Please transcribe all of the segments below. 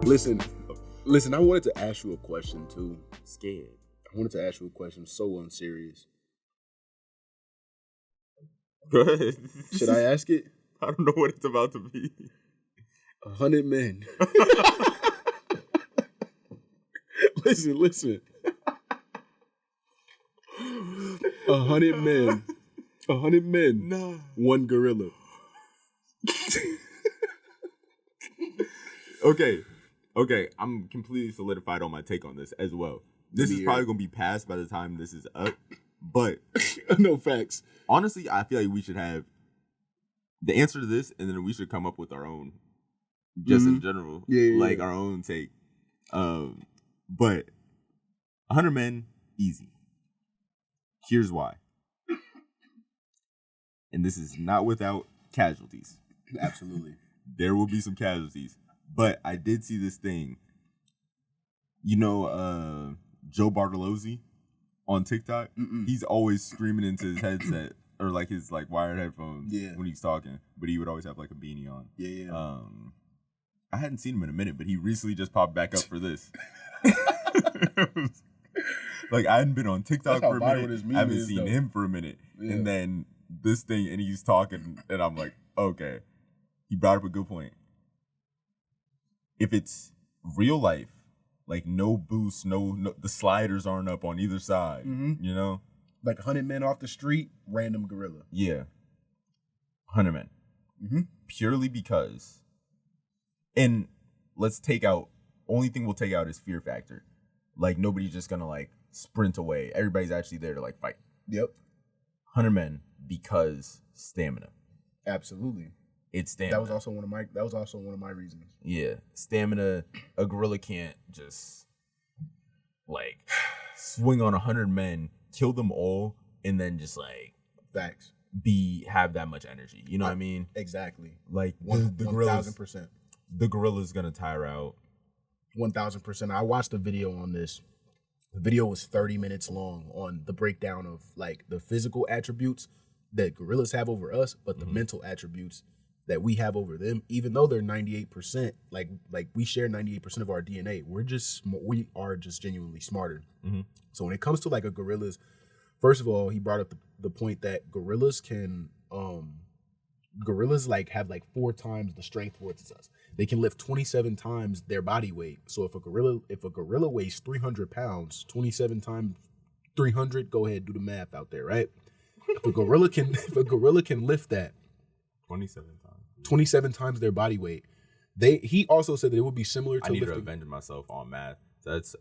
Listen, I wanted to ask you a question too. Scared. I wanted to ask you a question so unserious. Go ahead. Should I ask it? I don't know what it's about to be. 100 men. Listen. 100 men. 100 men. No. One gorilla. Okay. I'm completely solidified on my take on this as well. This is probably going to be passed by the time this is up. But no facts. Honestly, I feel like we should have the answer to this, and then we should come up with our own, just in general, our own take. But 100 men, easy. Here's why. And this is not without casualties. Absolutely. There will be some casualties. But I did see this thing. You know, Joe Bartolozzi on TikTok? He's always screaming into his headset or like his like wired headphones when he's talking. But he would always have like a beanie on. Yeah. I hadn't seen him in a minute, but he recently just popped back up for this. Like I hadn't been on TikTok for a minute. I haven't seen him for a minute. Yeah. And then this thing, and he's talking, and I'm like, okay. He brought up a good point. If it's real life, like no boost, no the sliders aren't up on either side, you know? Like 100 men off the street, random gorilla. Yeah. 100 men. Purely because, and let's take out, only thing we'll take out is fear factor. Like nobody's just gonna like sprint away. Everybody's actually there to like fight. Yep. 100 men because stamina. Absolutely. It's stamina. That was also one of my reasons. Yeah. Stamina, a gorilla can't just like swing on 100 men, kill them all, and then just like facts. Have that much energy. You know what I mean? Exactly. Like the gorillas, 1,000%. The gorilla's gonna tire out. 1,000%. I watched a video on this. The video was 30 minutes long on the breakdown of like the physical attributes that gorillas have over us, but the mental attributes that we have over them, even though they're 98%, like we share 98% of our DNA, we are just genuinely smarter. So when it comes to like a gorilla's, first of all, he brought up the point that gorillas like have like 4 times the strength towards us. They can lift 27 times their body weight. So if a gorilla weighs 300 pounds, 27 times 300, go ahead, do the math out there, right? If a gorilla can lift that 27 times their body weight, he also said that it would be similar to I need to avenge myself on math. So that's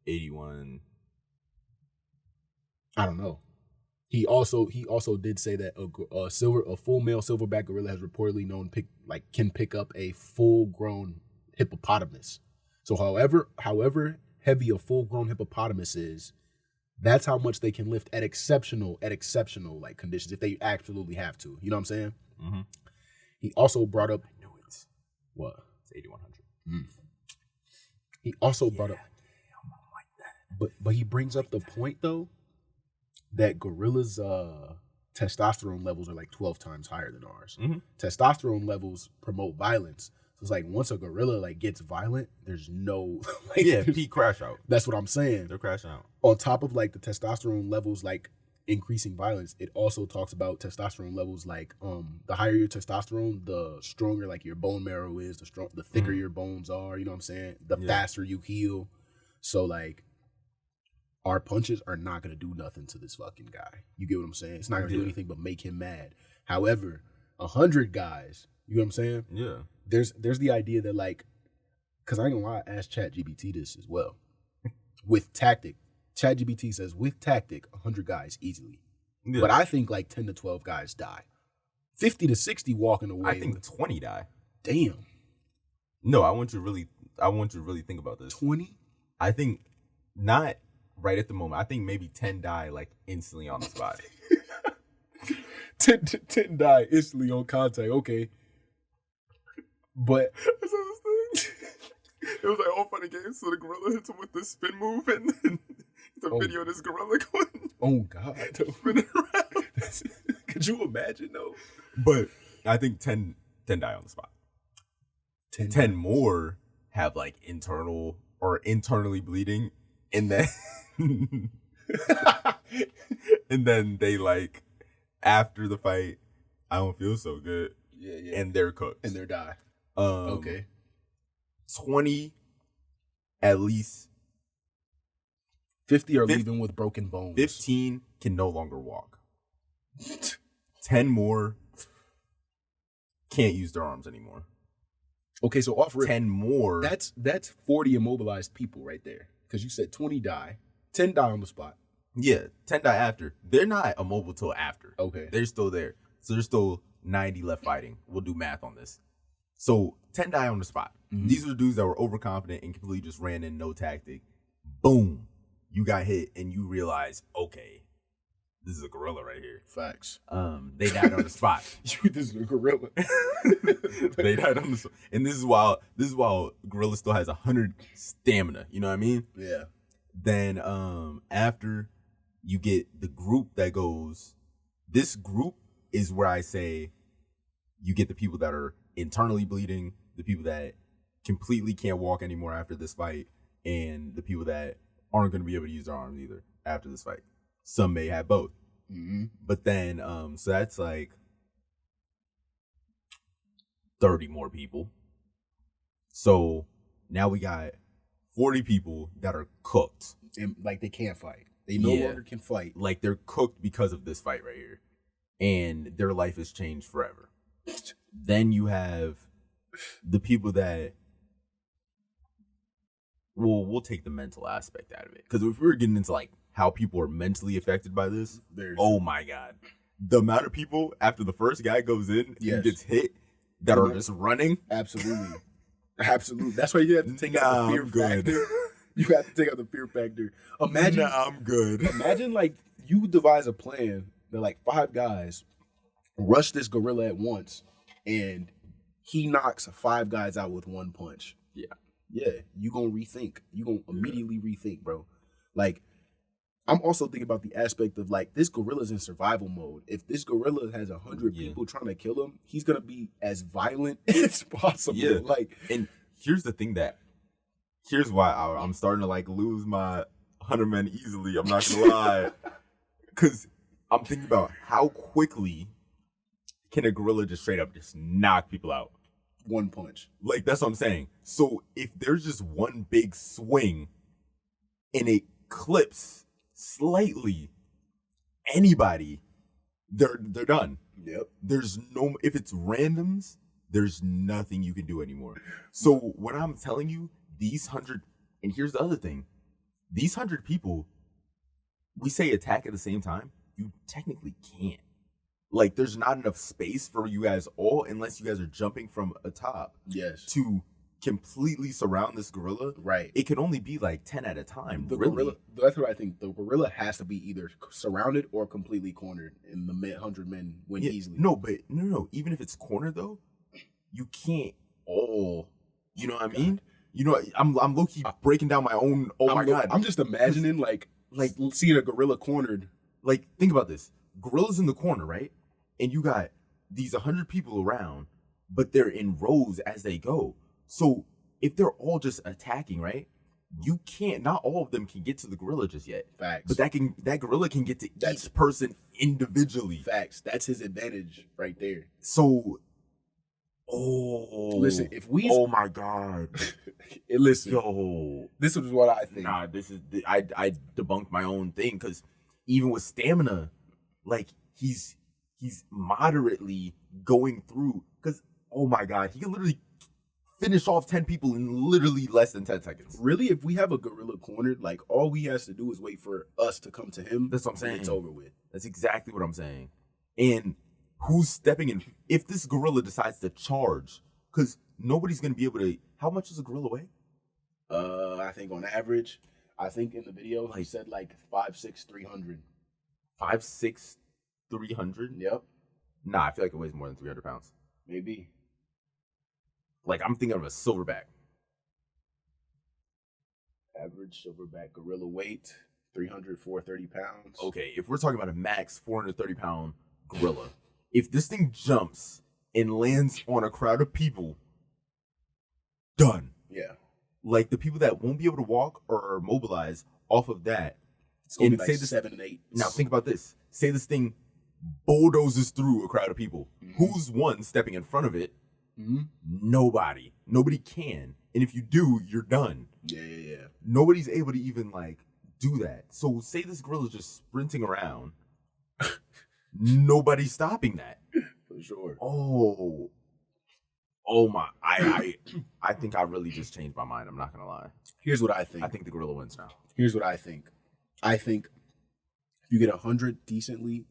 81. I don't know. He also did say that a full male silverback gorilla has reportedly can pick up a full grown hippopotamus. So however heavy a full grown hippopotamus is, that's how much they can lift at exceptional like conditions if they absolutely have to. You know what I'm saying? He also brought up. I knew it. What? It's 8,100. He also brought up. I'm like that. But he brings up the point though that gorillas' testosterone levels are like 12 times higher than ours. Testosterone levels promote violence. So it's like once a gorilla like gets violent, there's no peak crash out. That's what I'm saying. They're crashing out. On top of like the testosterone levels like increasing violence, it also talks about testosterone levels like the higher your testosterone, the stronger like your bone marrow is, the thicker your bones are, you know what I'm saying? The faster you heal. So like our punches are not going to do nothing to this fucking guy. You get what I'm saying? It's not going to do anything but make him mad. However, 100 guys, you know what I'm saying? Yeah. There's the idea that like, because I ain't gonna lie, I asked ChatGPT this as well. With tactic, ChatGPT says with tactic, 100 guys easily. Yeah. But I think like 10 to 12 guys die. 50 to 60 walking away. I think 20 die. Damn. No, I want you to really think about this. 20? I think not right at the moment. I think maybe 10 die like instantly on the spot. 10 die instantly on contact. Okay. But I saw this thing. It was like all fun and games. So the gorilla hits him with this spin move, and then the video of this gorilla going. Oh God! Spinning around. Could you imagine though? But I think 10 die on the spot. 10 more have like internally bleeding, and then and then they like after the fight, I don't feel so good. Yeah. And they're cooked. And they die. Okay. 20 at least. 50 are leaving with broken bones. 15 can no longer walk. 10 more can't use their arms anymore. Okay, so off rip, 10 more. That's 40 immobilized people right there. Because you said 20 die. 10 die on the spot. Yeah, 10 die after. They're not immobile till after. Okay. They're still there. So there's still 90 left fighting. We'll do math on this. So 10 die on the spot. Mm-hmm. These are the dudes that were overconfident and completely just ran in, no tactic. Boom. You got hit and you realize, okay, this is a gorilla right here. Facts. They died on the spot. This is a gorilla. They died on the spot. And this is while gorilla still has 100 stamina. You know what I mean? Yeah. Then after you get the group that goes, this group is where I say you get the people that are internally bleeding, the people that completely can't walk anymore after this fight, and the people that aren't going to be able to use their arms either after this fight. Some may have both. Mm-hmm. But then, so that's like 30 more people. So now we got 40 people that are cooked. And, like, they can't fight. They no longer can fight. Like, they're cooked because of this fight right here. And their life has changed forever. Then you have the people that, well, we'll take the mental aspect out of it. Because if we were getting into, like, how people are mentally affected by this, oh, my God. The amount of people, after the first guy goes in and gets hit, that are just running. Absolutely. Absolutely. That's why you have to take out the fear factor. You have to take out the fear factor. Imagine. I'm good. Imagine, like, you devise a plan that, like, 5 guys rush this gorilla at once, and he knocks 5 guys out with 1 punch. Yeah. Yeah. You gonna rethink. You gonna immediately rethink, bro. Like, I'm also thinking about the aspect of, like, this gorilla's in survival mode. If this gorilla has 100 people trying to kill him, he's gonna be as violent as possible. Yeah. Like, and here's why I'm starting to, like, lose my 100 men easily. I'm not gonna lie, because I'm thinking about how quickly can a gorilla just straight up just knock people out. 1 punch. Like, that's what I'm saying. So if there's just one big swing and it clips slightly anybody, they're done. Yep. There's no, if it's randoms, there's nothing you can do anymore. So when I'm telling you these 100, and here's the other thing, these 100 people, we say attack at the same time, you technically can't. Like, there's not enough space for you guys all, unless you guys are jumping from a top. Yes. To completely surround this gorilla. Right. It can only be like 10 at a time. The really. gorilla, that's what I think. The gorilla has to be either surrounded or completely cornered, and the 100 men win easily. No. Even if it's cornered, though, you can't all, you know what I mean? You know, I'm low-key breaking down my own, my God. I'm just imagining, like seeing a gorilla cornered. Like, think about this. Gorilla's in the corner, right? And you got these 100 people around, but they're in rows as they go. So if they're all just attacking, right? You can't, not all of them can get to the gorilla just yet. Facts. But that gorilla can get to each person individually. Facts. That's his advantage right there. So, listen, if we, oh my God. Listen, yo, this is what I think. Nah, I debunked my own thing, because even with stamina, like, he's moderately going through, because, oh my God, he can literally finish off 10 people in literally less than 10 seconds. Really, if we have a gorilla cornered, like, all he has to do is wait for us to come to him. That's what I'm saying. It's over with. That's exactly what I'm saying. And who's stepping in? If this gorilla decides to charge, because nobody's going to be able to, how much does a gorilla weigh? I think on average, I think in the video, he said like 5'6", 300. 5'6", 300? Yep. Nah, I feel like it weighs more than 300 pounds. Maybe. Like, I'm thinking of a silverback. Average silverback gorilla weight, 300, 430 pounds. Okay, if we're talking about a max 430-pound gorilla, if this thing jumps and lands on a crowd of people, done. Yeah. like the people that won't be able to walk or mobilize off of that. It's gonna be like 7 and 8. Now think about this. Say this thing bulldozes through a crowd of people. Who's one stepping in front of it? Nobody. Nobody can. And if you do, you're done. Yeah. Nobody's able to even like do that. So say this gorilla's just sprinting around. Nobody's stopping that. For sure. Oh my! I think I really just changed my mind. I'm not gonna lie. Here's what I think. I think the gorilla wins now. Here's what I think. I think if you get 100 decently,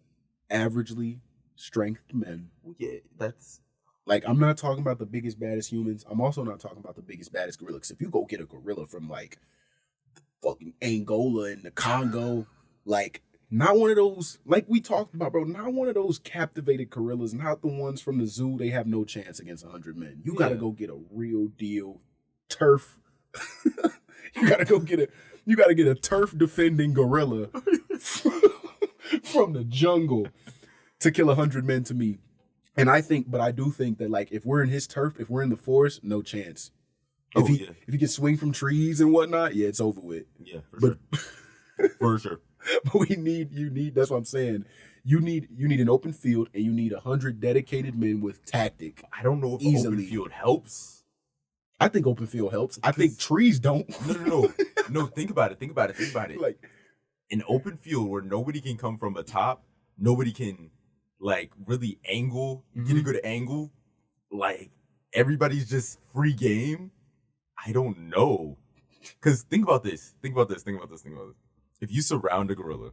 averagely strength men. Yeah, that's like, I'm not talking about the biggest, baddest humans. I'm also not talking about the biggest, baddest gorilla. Because if you go get a gorilla from like fucking Angola and the Congo, like, not one of those, like we talked about, bro, not one of those captivated gorillas, not the ones from the zoo. They have no chance against 100 men. You got to go get a real deal turf. You got to get a turf defending gorilla from the jungle to kill 100 men to me. And I do think that, like, if we're in his turf, if we're in the forest, no chance. If he can swing from trees and whatnot, yeah, it's over with. Yeah, sure. For sure. But that's what I'm saying. You need an open field, and you need 100 dedicated men with tactic. I don't know if open field helps. I think open field helps. I think trees don't. No, think about it. Like, an open field where nobody can come from the top, nobody can like really get a good angle. Like, everybody's just free game. I don't know. Because think about this. If you surround a gorilla,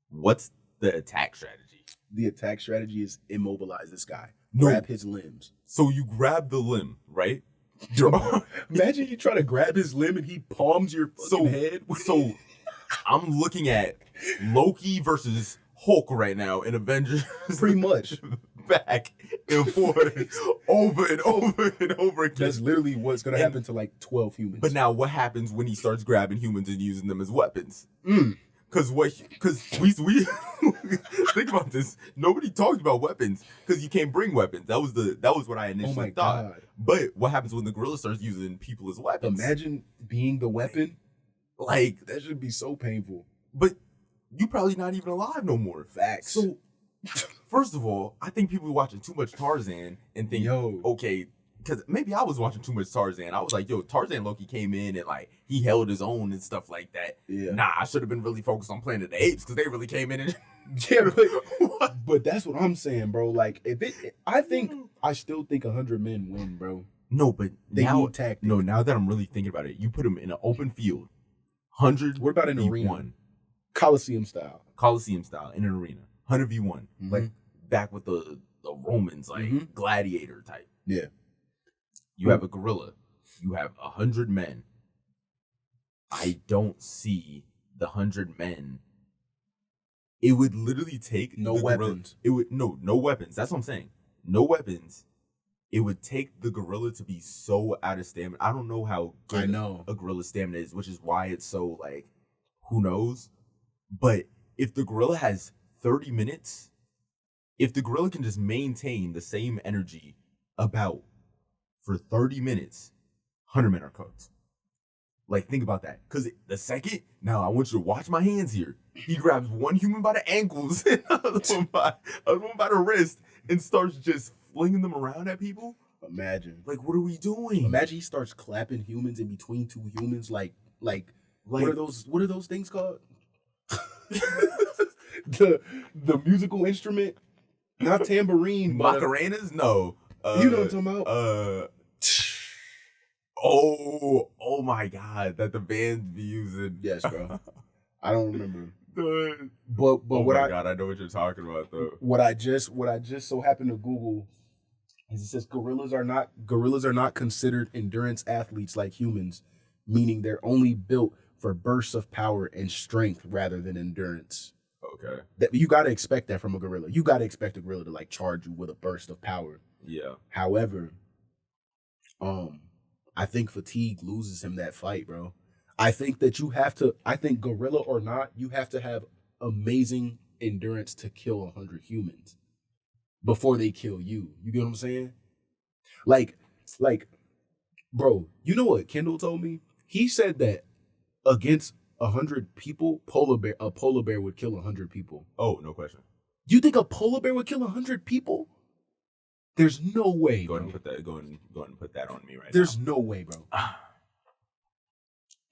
what's the attack strategy? The attack strategy is immobilize this guy. Grab his limbs. So you grab the limb, right? Imagine you try to grab his limb and he palms your fucking head. So I'm looking at Loki versus Hulk right now in Avengers. Pretty much. Back and forth over and over and over again. That's literally what's going to happen to like 12 humans. But now what happens when he starts grabbing humans and using them as weapons? Because we think about this. Nobody talked about weapons because you can't bring weapons. That was what I initially thought. God. But what happens when the gorilla starts using people as weapons? Imagine being the weapon. Like, that should be so painful. But you probably not even alive no more. Facts. So first of all, I think people are watching too much Tarzan and think, okay, because maybe I was watching too much Tarzan. I was like, Tarzan Loki came in and like he held his own and stuff like that. Yeah. Nah, I should have been really focused on Planet of the Apes because they really came in and but that's what I'm saying, bro. Like, I still think 100 men win, bro. No, but they need tactics. No, now that I'm really thinking about it, you put them in an open field, 100. What about an arena? Coliseum style in an arena. 100v1, like back with the Romans, like gladiator type. Yeah. You have a gorilla. You have 100 men. I don't see the 100 men. It would literally take no weapons. No weapons. That's what I'm saying. No weapons. It would take the gorilla to be so out of stamina. I don't know how good a gorilla's stamina is, which is why it's so like, who knows? But if the gorilla has 30 minutes, if the gorilla can just maintain the same energy for 30 minutes, 100 men are cooked. Like, think about that. Because the second, now I want you to watch my hands here. He grabs one human by the ankles and another one by the wrist and starts just flinging them around at people. Imagine. Like, what are we doing? Imagine he starts clapping humans in between two humans. Like what are those things called? the musical instrument, not tambourine, Macarenas? No. You know what I'm talking about? Oh my God, that the bands be using. Yes, bro. I don't remember. But God, I know what you're talking about though. What I just so happened to Google is it says gorillas are not considered endurance athletes like humans, meaning they're only built for bursts of power and strength rather than endurance. Okay. You got to expect that from a gorilla. You got to expect a gorilla to like charge you with a burst of power. Yeah. However, I think fatigue loses him that fight, bro. I think gorilla or not, you have to have amazing endurance to kill 100 humans before they kill you. You get what I'm saying? Like Bro, you know what Kendall told me? He said that against 100 people, a polar bear would kill 100 people. Oh, no question. You think a polar bear would kill 100 people? There's no way. Go ahead and put that on me right now. There's no way, bro.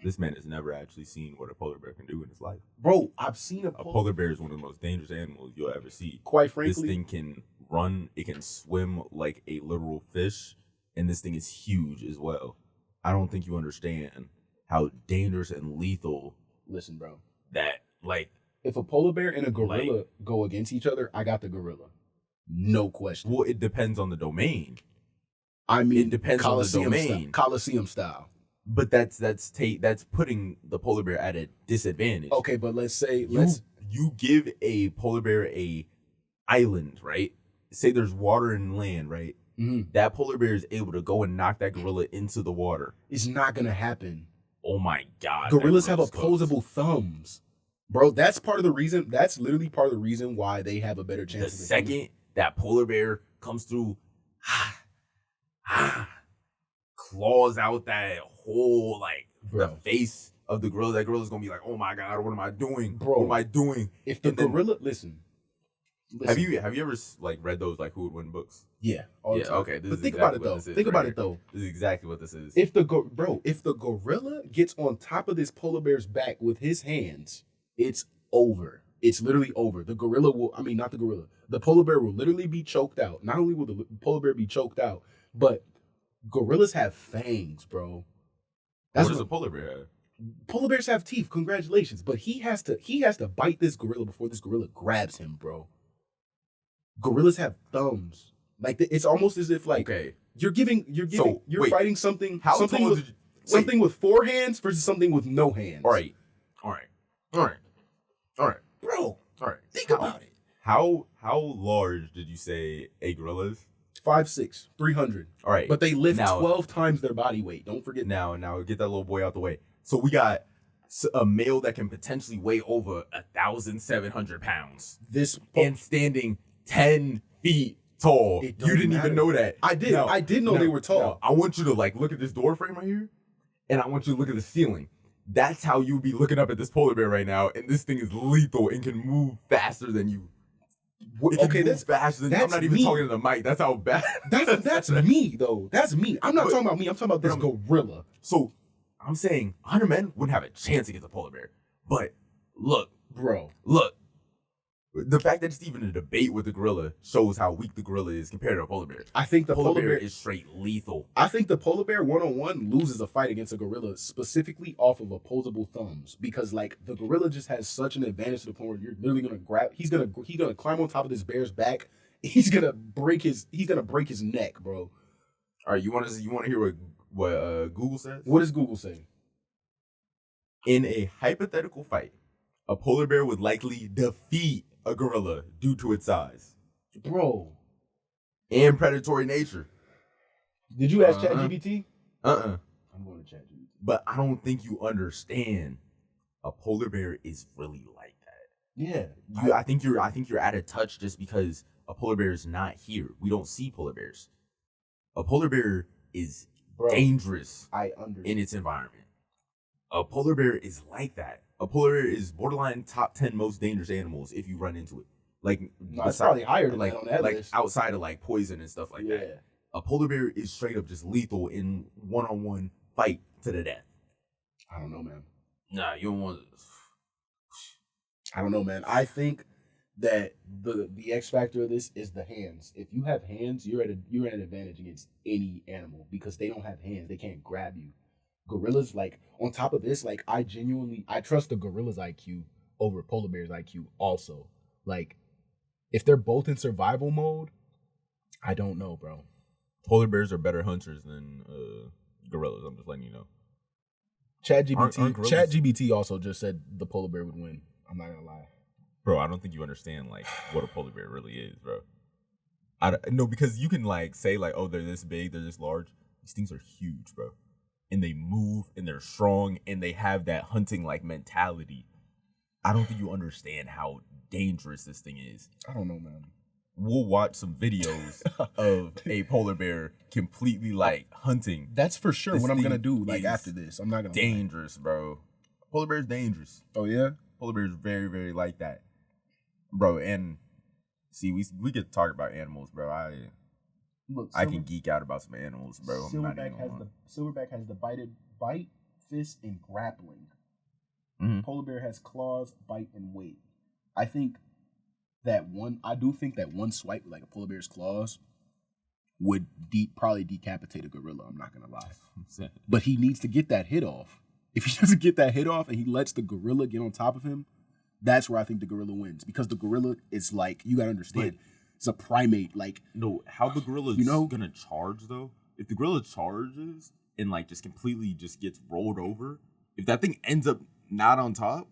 This man has never actually seen what a polar bear can do in his life. Bro, I've seen a polar bear is one of the most dangerous animals you'll ever see. Quite frankly, this thing can run, it can swim like a literal fish, and this thing is huge as well. I don't think you understand how dangerous and lethal. Listen, bro. That, like, if a polar bear and a gorilla go against each other, I got the gorilla. No question. Well, it depends on the domain. I mean, it depends on the domain. Coliseum style. But that's putting the polar bear at a disadvantage. Okay, but let's say you give a polar bear a island, right? Say there's water and land, right? Mm-hmm. That polar bear is able to go and knock that gorilla into the water. It's not gonna happen. Oh my God! Gorillas have opposable thumbs, bro. That's literally part of the reason why they have a better chance. The second that polar bear comes through, claws out that whole the face of the gorilla. That gorilla's gonna be like, "Oh my God, what am I doing, bro? What am I doing?" If the gorilla, listen. Have you ever read those Who Would Win books? Yeah. All the time. Okay. But think about it though. Think about it though. This is exactly what this is. If the gorilla gets on top of this polar bear's back with his hands, it's over. It's literally over. The polar bear will literally be choked out. Not only will the polar bear be choked out, but gorillas have fangs, bro. What does a polar bear have? Polar bears have teeth. Congratulations. But he has to bite this gorilla before this gorilla grabs him, bro. Gorillas have thumbs. It's almost as if you're fighting something with 4 hands versus something with no hands. All right. Bro, think about it. How large did you say a gorilla is? 5'6", 300. All right. But they lift 12 times their body weight. Don't forget. Now get that little boy out the way. So we got a male that can potentially weigh over 1,700 pounds. And standing 10 feet tall. You didn't even know that. I did. I did know they were tall. I want you to look at this door frame right here, and I want you to look at the ceiling. That's how you'd be looking up at this polar bear right now, and this thing is lethal and can move faster than you. That's faster than I'm not even talking to the mic. That's how bad. That's me though. That's me. I'm not talking about me. I'm talking about this gorilla. So I'm saying 100 men wouldn't have a chance against a polar bear. But look, bro. Look. The fact that it's even a debate with the gorilla shows how weak the gorilla is compared to a polar bear. I think the polar bear is straight lethal. I think the polar bear 1-on-1 loses a fight against a gorilla specifically off of opposable thumbs because the gorilla just has such an advantage to the point where you're literally gonna grab. He's gonna climb on top of this bear's back. He's gonna break his neck, bro. All right, you want to hear what Google says? What does Google say? In a hypothetical fight, a polar bear would likely defeat a gorilla due to its size, bro, and predatory nature. Did you ask ChatGPT? I'm going to ChatGPT. But I don't think you understand. A polar bear is really like that. Yeah, I think you're out of touch just because a polar bear is not here. We don't see polar bears. A polar bear is dangerous. I understand. In its environment. A polar bear is like that. A polar bear is borderline top 10 most dangerous animals if you run into it. It's probably higher than that on that list. Outside of poison and stuff like that. A polar bear is straight up just lethal in 1-on-1 fight to the death. I don't know, man. Nah, you don't want. I don't know, man. I think that the X factor of this is the hands. If you have hands, you're at an advantage against any animal because they don't have hands. They can't grab you. Gorillas, on top of this, I trust the gorilla's IQ over polar bear's IQ also. If they're both in survival mode, I don't know, bro. Polar bears are better hunters than gorillas. I'm just letting you know. ChatGPT also just said the polar bear would win. I'm not gonna lie. Bro, I don't think you understand what a polar bear really is, bro. No, because you can say oh, they're this big, they're this large. These things are huge, bro. And they move and they're strong and they have that hunting mentality. I don't think you understand how dangerous this thing is. I don't know, man. we'll watch some videos of a polar bear completely like hunting. That's for sure what I'm gonna do. Like after this, I'm not gonna dangerous, bro. Polar bear's dangerous. Oh yeah, polar bear's very, very like that, bro. And see, we get to talk about animals, bro. I can geek out about some animals, bro. Silverback has the bite, fist, and grappling. Polar bear has claws, bite, and weight. I do think that one swipe with like a polar bear's claws would probably decapitate a gorilla. I'm not gonna lie, but he needs to get that hit off. If he doesn't get that hit off and he lets the gorilla get on top of him, that's where I think the gorilla wins, because the gorilla is like, you gotta understand, it's a primate. Like, no, how the gorilla is gonna charge though? If the gorilla charges and like just completely just gets rolled over, if that thing ends up not on top,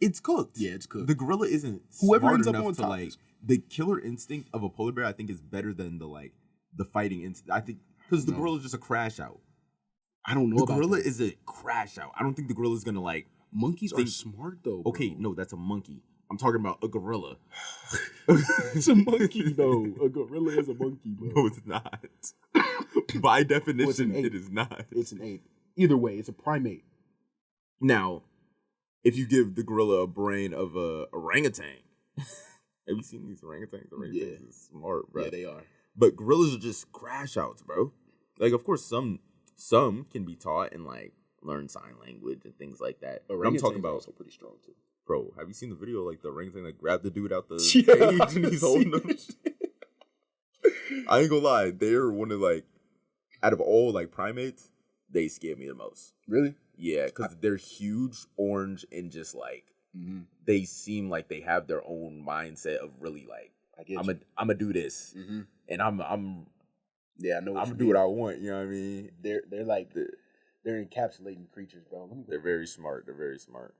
it's cooked. Yeah, it's cooked. The gorilla isn't whoever ends up enough on to top. Like the killer instinct of a polar bear. I think is better than the fighting instinct. I think because the gorilla is just a crash out. I don't know. The gorilla is a crash out. I don't think the gorilla is gonna like. Monkeys are smart though. Bro. Okay, no, that's a monkey. I'm talking about a gorilla. It's a monkey though. A gorilla is a monkey, bro. No, it's not. By definition, it is not. It's an ape. Either way, it's a primate. Now, if you give the gorilla a brain of a orangutan, have you seen these orangutans? Orangutans are smart, bro. Yeah, they are. But gorillas are just crash outs, bro. Like, of course, some can be taught and like learn sign language and things like that. But I'm talking about also pretty strong too. Bro, have you seen the video like the orangutan that grabbed the dude out the cage and he's holding him? I ain't gonna lie, they're one of like, out of all like primates, they scare me the most. Really? Yeah, because they're huge, orange, and just like they seem like they have their own mindset of really like I'm gonna do this, and I'm yeah, I know. I'm gonna do what I want. You know what I mean? They're like they're encapsulating creatures, bro. They're very smart. They're very smart.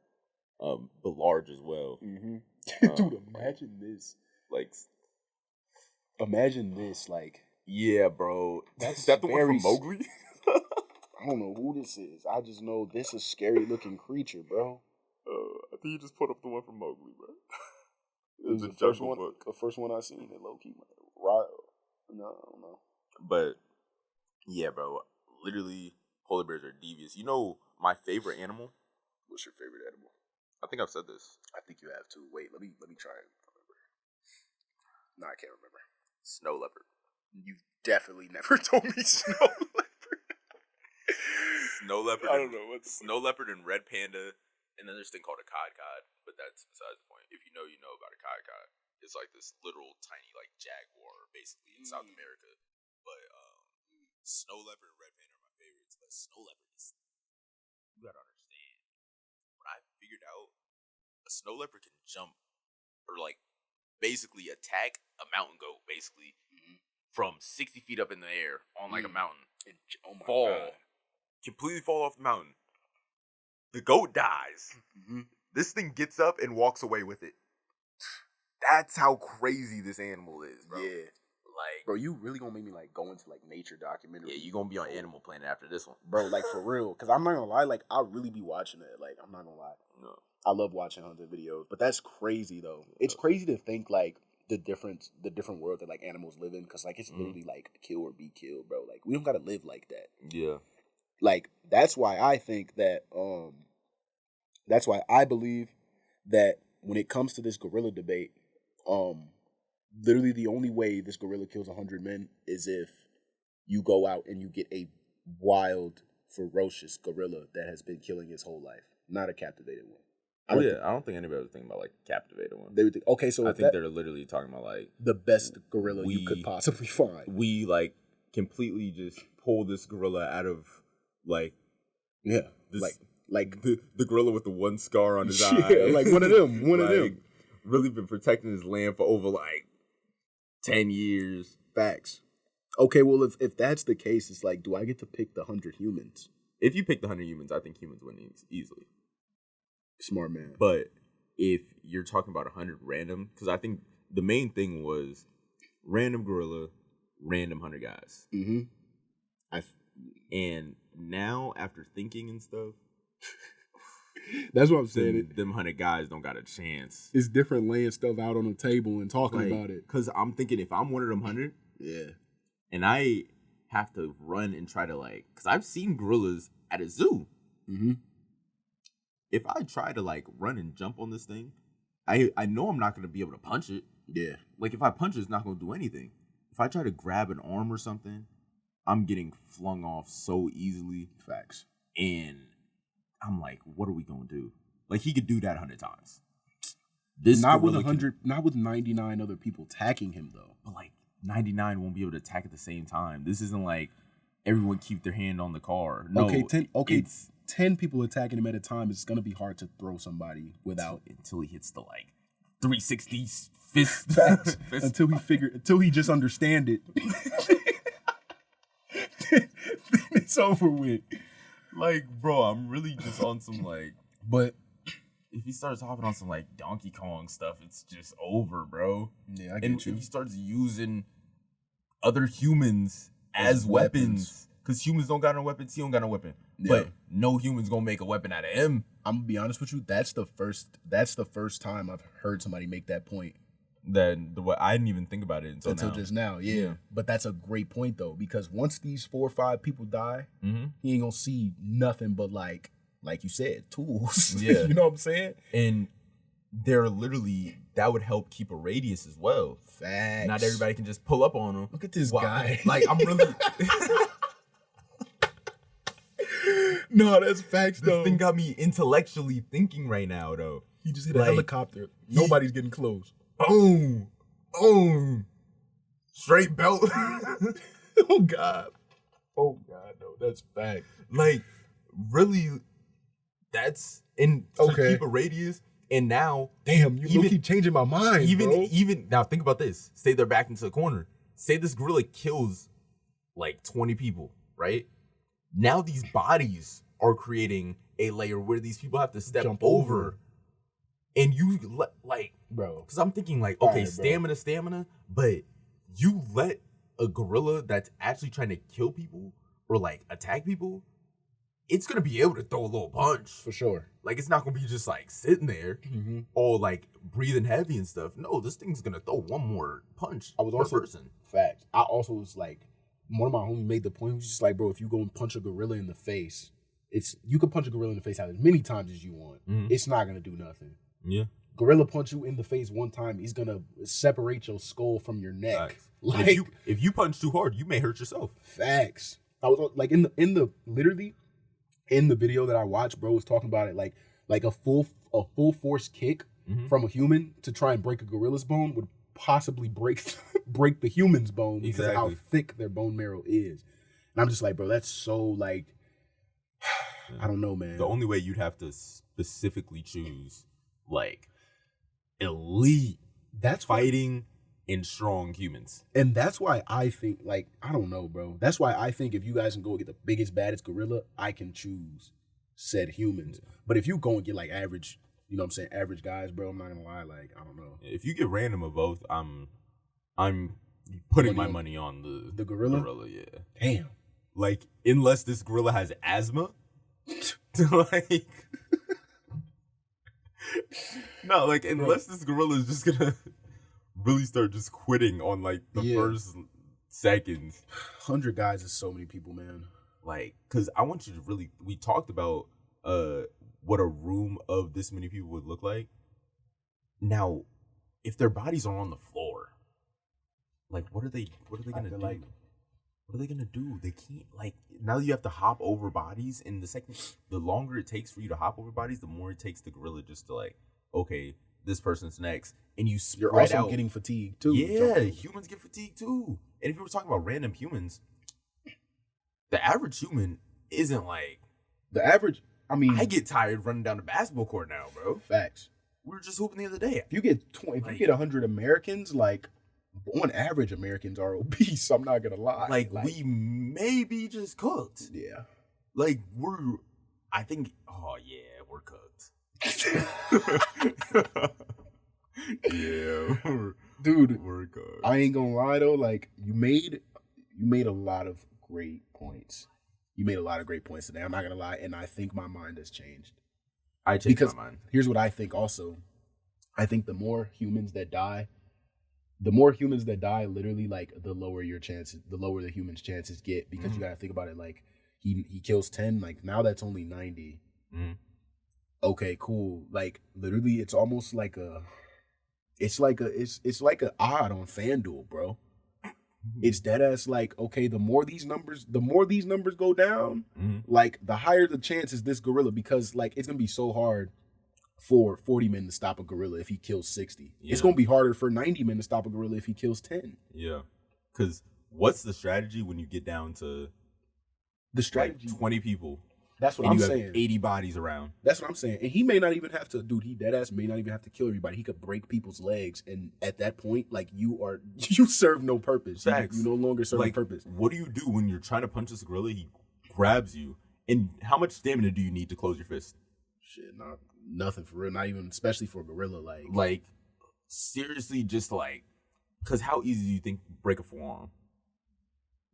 But large as well. Dude, imagine this. Like, imagine this. Like, yeah, bro. Is that the one from Mowgli? I don't know who this is. I just know this is a scary looking creature, bro. I think you just put up the one from Mowgli, bro. It was the first one. The first one I seen. It low key, right? No, I don't know. But yeah, bro. Literally, polar bears are devious. You know my favorite animal? What's your favorite animal? I think I've said this. I think you have too. Wait, let me try and remember. No, I can't remember. Snow leopard. You definitely never told me snow leopard. Snow leopard. I don't know what snow leopard and red panda, and then there's this thing called a cod, but that's besides the point. If you know about a cod. It's like this literal tiny like jaguar, basically in South America. But snow leopard and red panda are my favorites. But snow leopard is, you gotta understand. When I figured out a snow leopard can jump or like basically attack a mountain goat, basically from 60 feet up in the air on like a mountain and God. Completely fall off the mountain. The goat dies. This thing gets up and walks away with it. That's how crazy this animal is, bro. Yeah. Like, bro, you really gonna make me like go into like nature documentaries. Yeah, you gonna be on Animal Planet after this one, bro. Like for real, because I'm not gonna lie. Like I really be watching it. Like I'm not gonna lie. No, I love watching hunting videos, but that's crazy though. It's crazy to think like the different world that like animals live in, because like it's literally like kill or be killed, bro. Like we don't gotta live like that. Yeah. Like that's why I think that that's why I believe that when it comes to this gorilla debate, literally the only way this gorilla kills 100 men is if you go out and you get a wild, ferocious gorilla that has been killing his whole life, not a captivated one. I don't think anybody was thinking about like captivated one. They would think, okay, so I think they're literally talking about like the best gorilla you could possibly find. We like completely just pull this gorilla out of like this, like the gorilla with the one scar on his eye. Yeah, like one of them. Really been protecting his land for over like 10 years. Facts. Okay, well if that's the case, it's like, do I get to pick the 100 humans? If you pick the 100 humans, I think humans win easily. Smart man. But if you're talking about 100 random, because I think the main thing was random gorilla, random 100 guys. And now after thinking and stuff, That's what I'm saying. Them 100 guys don't got a chance. It's different laying stuff out on the table and talking about it. Because I'm thinking if I'm one of them 100, and I have to run and try to because I've seen gorillas at a zoo. Mm-hmm. If I try to run and jump on this thing, I know I'm not going to be able to punch it. Yeah. If I punch it, it's not going to do anything. If I try to grab an arm or something, I'm getting flung off so easily. Facts. And I'm like, what are we going to do? He could do that 100 times. Not with 100, not with 99 other people attacking him, though. But 99 won't be able to attack at the same time. This isn't everyone keep their hand on the car. No, okay, 10 people attacking him at a time, it's gonna be hard to throw somebody without until he hits the 360 fist. Facts. Until he just understand it. Then it's over with. Bro, I'm really just on some but if he starts hopping on some Donkey Kong stuff, it's just over, bro. Yeah, I get you. If he starts using other humans as weapons. Because humans don't got no weapons, he don't got no weapon. Yeah. But no human's gonna make a weapon out of him. I'm gonna be honest with you, that's the first time I've heard somebody make that point. I didn't even think about it until just now. Yeah. But that's a great point though, because once these 4 or 5 people die, he ain't gonna see nothing but like you said, tools. Yeah. You know what I'm saying? And they're literally, that would help keep a radius as well. Facts. Not everybody can just pull up on him. Look at this guy. I'm really No, that's facts though. This thing got me intellectually thinking right now though. He just hit a helicopter. Nobody's getting close. Boom. Boom. Straight belt. Oh God, no, that's fact. Really, that's to keep a radius. And now, damn, you keep changing my mind. Even now, think about this. Say they're backed into the corner. Say this gorilla kills 20 people, right? Now these bodies are creating a layer where these people have to step over. And you bro, because I'm thinking okay, stamina, but you let a gorilla that's actually trying to kill people or attack people, it's gonna be able to throw a little punch for sure. It's not gonna be just sitting there or breathing heavy and stuff. No, this thing's gonna throw one more punch per person. Fact. I also was one of my homies made the point. He was just bro, if you go and punch a gorilla in the face, you can punch a gorilla in the face as many times as you want. It's not gonna do nothing. Yeah. Gorilla punch you in the face one time, he's gonna separate your skull from your neck. If you punch too hard, you may hurt yourself. Facts. I was literally in the video that I watched, bro was talking about it a full force kick from a human to try and break a gorilla's bone would possibly break the human's bone because of how thick their bone marrow is. And I'm just bro, that's so I don't know, man. The only way you'd have to specifically choose elite fighting and strong humans. And that's why I think I don't know, bro. That's why I think if you guys can go get the biggest, baddest gorilla, I can choose said humans. But if you go and get average, you know what I'm saying, average guys, bro, I'm not gonna lie, I don't know. If you get random of both, I'm putting my money on the gorilla. Yeah. Damn. Unless this gorilla has asthma, no, unless this gorilla is just gonna really start just quitting on the first seconds. 100 guys is so many people, man. Because I want you to really, we talked about what a room of this many people would look like. Now, if their bodies are on the floor, what are they gonna do? What are they gonna do? They can't now you have to hop over bodies, and the longer it takes for you to hop over bodies, the more it takes the gorilla just to okay, this person's next, and you're also out. Getting fatigued too. Yeah, humans get fatigued too. And if you were talking about random humans, the average human isn't the average. I mean, I get tired running down the basketball court now, bro. Facts. We were just hooping the other day. If you get 100 Americans, on average, Americans are obese. I'm not gonna lie. We may be just cooked. Yeah. I think. Oh yeah, we're cooked. Yeah, dude. We're cooked. I ain't gonna lie though. You made a lot of great points. You made a lot of great points today. I'm not gonna lie, and I think my mind has changed. I changed my mind. Here's what I think also. I think the more humans that die, literally, like, the lower the human's chances get, because you got to think about it, like, he kills 10, like, now that's only 90. Okay, cool. Like, literally, it's almost like it's like a odd on FanDuel, bro. It's dead ass like, okay, the more these numbers go down, like, the higher the chances this gorilla, because, like, it's gonna be so hard for 40 men to stop a gorilla if he kills 60. Yeah. It's gonna be harder for 90 men to stop a gorilla if he kills 10. Yeah, because what's the strategy when you get down to the strategy? Like 20 people. That's what I'm saying. 80 bodies around. That's what I'm saying. And he may not even have to, dude, he deadass may not even have to kill everybody. He could break people's legs. And at that point, like, you serve no purpose. Facts. You no longer serve a purpose. What do you do when you're trying to punch this gorilla? He grabs you. And how much stamina do you need to close your fist? Shit, nothing for real. Not even, especially for a gorilla. Like, seriously, just like, because how easy do you think break a forearm?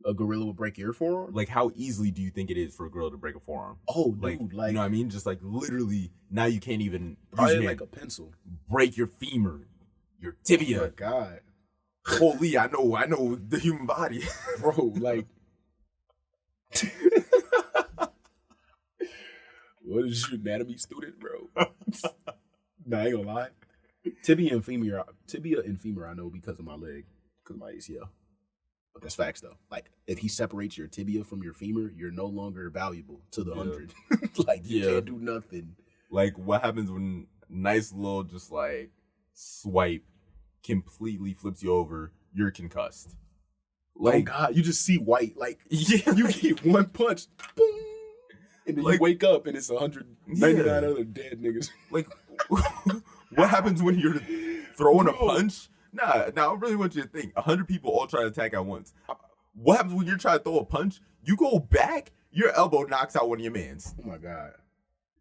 A gorilla would break your forearm? Like, how easily do you think it is for a gorilla to break a forearm? Oh, dude, like, you know what I mean? Just like, literally, now you can't even probably like a pencil. Break your femur, your tibia. Oh my God. Holy, I know the human body. Bro, like, what is your anatomy student, bro? Nah, I ain't gonna lie. Tibia and femur I know because of my leg, because of my ACL. But that's facts, though. Like, if he separates your tibia from your femur, you're no longer valuable to the 100. Like, you can't do nothing. Like, what happens when nice little just, like, swipe completely flips you over, you're concussed. Like, oh, God, you just see white. Like, you get one punch, boom, and then you wake up, and it's 199 other dead niggas. Like, what happens when you're throwing a punch? Nah, I really want you to think. 100 people all try to attack at once. What happens when you're trying to throw a punch? You go back, your elbow knocks out one of your mans. Oh my God.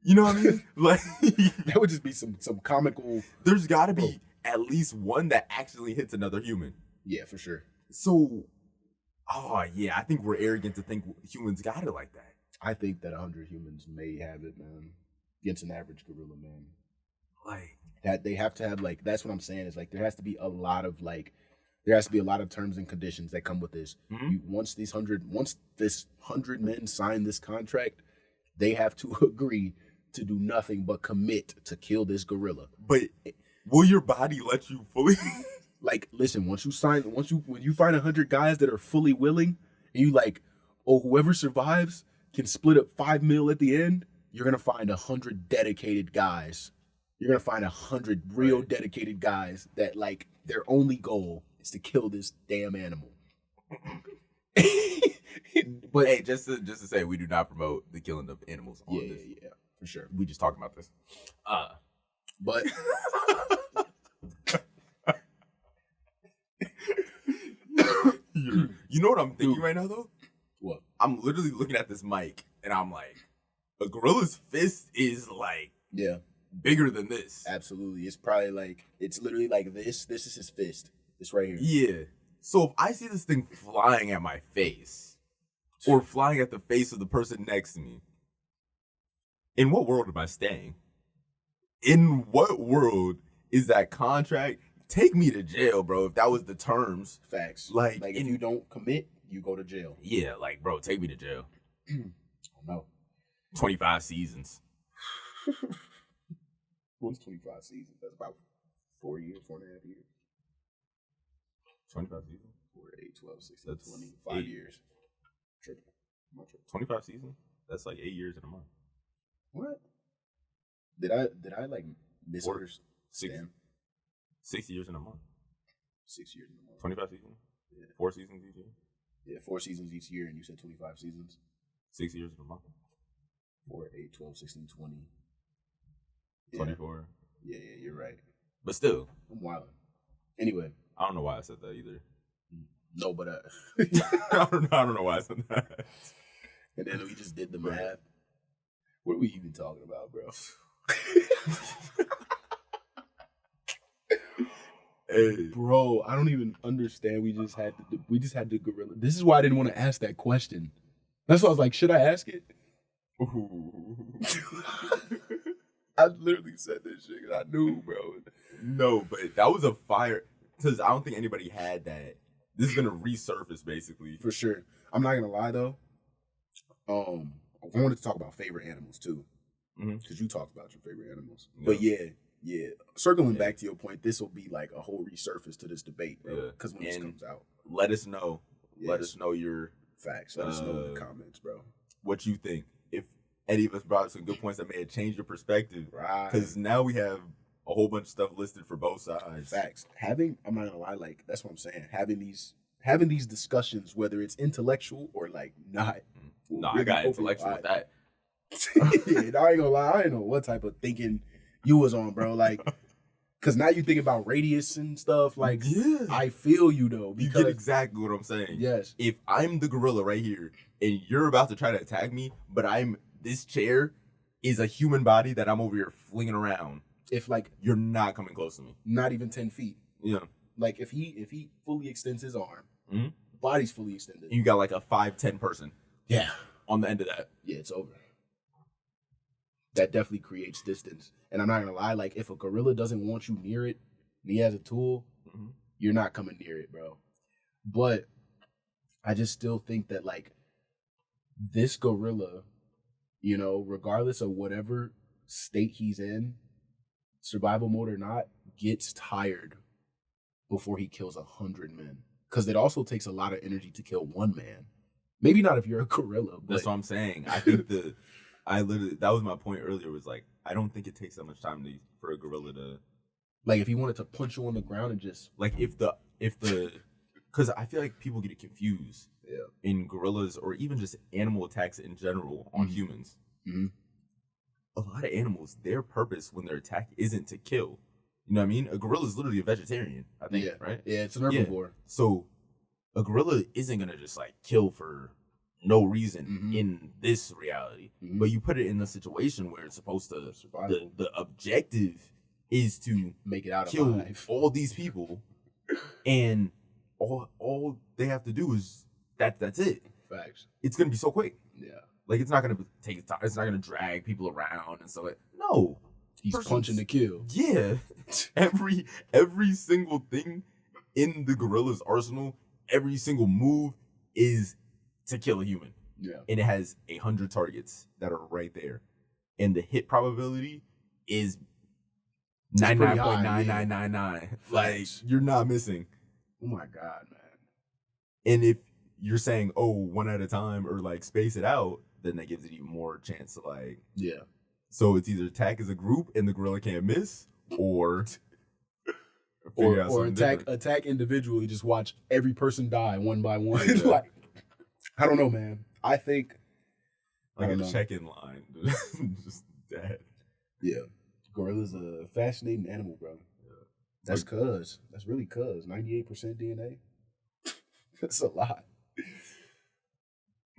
You know what I mean? Like, that would just be some comical. There's got to be at least one that actually hits another human. Yeah, for sure. So, I think we're arrogant to think humans got it like that. I think that 100 humans may have it, man, against an average gorilla, man. Like, that they have to have, like, that's what I'm saying, is like there has to be a lot of terms and conditions that come with this. Once this 100 men sign this contract, they have to agree to do nothing but commit to kill this gorilla. But will your body let you fully? Like, listen, when you find 100 guys that are fully willing, and you like, oh, whoever survives can split up $5 million at the end, you're gonna find 100 dedicated guys. You're going to find 100 real dedicated guys that, like, their only goal is to kill this damn animal. But hey, just to say, we do not promote the killing of animals on this. Yeah, for sure. We just talking about this. But you know what I'm thinking right now, though? What? I'm literally looking at this mic, and I'm like, a gorilla's fist is, like, bigger than this. Absolutely. It's probably like, it's literally like this. This is his fist. This right here. Yeah. So if I see this thing flying at my face, or flying at the face of the person next to me, in what world am I staying? In what world is that contract? Take me to jail, bro, if that was the terms. Facts. Like if you don't commit, you go to jail. Yeah, like, bro, take me to jail. No. 25 seasons. What's 25 seasons? That's about 4 years, 4.5 years. 25 seasons? 4, 8, 12, 16, 20, 5 years. Triple. 25 seasons? That's like 8 years in a month. What? Did I like misunderstand? 6 years in a month. 6 years in a month. 25 seasons? Yeah. 4 seasons each year? Yeah, 4 seasons each year, and you said 25 seasons? 6 years in a month. 4, 8, 12, 16, 20. 24. Yeah, you're right. But still. I'm wilding. Anyway. I don't know why I said that either. No, but I don't know why I said that. And then we just did the math. What are we even talking about, bro? Hey. Bro, I don't even understand. We just had the gorilla. This is why I didn't want to ask that question. That's why I was like, should I ask it? I literally said this shit because I knew, bro. No, but that was a fire. Because I don't think anybody had that. This is gonna resurface basically. For sure. I'm not gonna lie though. I wanted to talk about favorite animals too, because you talked about your favorite animals. Yeah. But yeah. Circling back to your point, this will be like a whole resurface to this debate, bro. Because when this comes out, let us know. Yes. Let us know your facts. Let us know in the comments, bro. What you think? If any of us brought some good points that may have changed your perspective, right? Because now we have a whole bunch of stuff listed for both sides. Facts. I'm not gonna lie, like that's what I'm saying. Having these discussions, whether it's intellectual or like not. No, really I got intellectual with that. Yeah, I ain't gonna lie. I didn't know what type of thinking you was on, bro. Like, cause now you think about radius and stuff. Like, I feel you though. Because, you get exactly what I'm saying. Yes. If I'm the gorilla right here and you're about to try to attack me, but this chair is a human body that I'm over here flinging around. If like you're not coming close to me, not even 10 feet. Yeah. Like if he fully extends his arm, the body's fully extended. You got like a 5'10" person. Yeah. On the end of that. Yeah, it's over. That definitely creates distance. And I'm not gonna lie, like if a gorilla doesn't want you near it, and he has a tool, you're not coming near it, bro. But I just still think that like this gorilla, you know, regardless of whatever state he's in, survival mode or not, gets tired before he kills 100 men. Because it also takes a lot of energy to kill one man. Maybe not if you're a gorilla. But... That's what I'm saying. I think that was my point earlier, was like, I don't think it takes that much time for a gorilla to... Like if he wanted to punch you on the ground and just... Like if the... Because I feel like people get it confused in gorillas or even just animal attacks in general on humans. A lot of animals, their purpose when they're attacked isn't to kill. You know what I mean? A gorilla is literally a vegetarian, I think, right? Yeah, it's an herbivore. So a gorilla isn't going to just like kill for no reason in this reality. But you put it in a situation where it's supposed to, the objective is to make it out kill alive. All these people, and all they have to do is that's it. Facts. It's going to be so quick. Yeah. Like, it's not going to take time. It's not going to drag people around and so no. He's punching to kill. Yeah. Every single thing in the gorilla's arsenal, every single move is to kill a human. Yeah. And it has 100 targets that are right there. And the hit probability is 99.9999. Like, you're not missing. Oh my God, man. And if you're saying, oh, one at a time or like space it out, then that gives it even more chance to like. Yeah. So it's either attack as a group and the gorilla can't miss, or attack individually. Just watch every person die one by one. Like, I don't know, man. I think like a check-in line, just dead. Yeah, gorilla's a fascinating animal, bro. Yeah. That's really 98% DNA. That's a lot.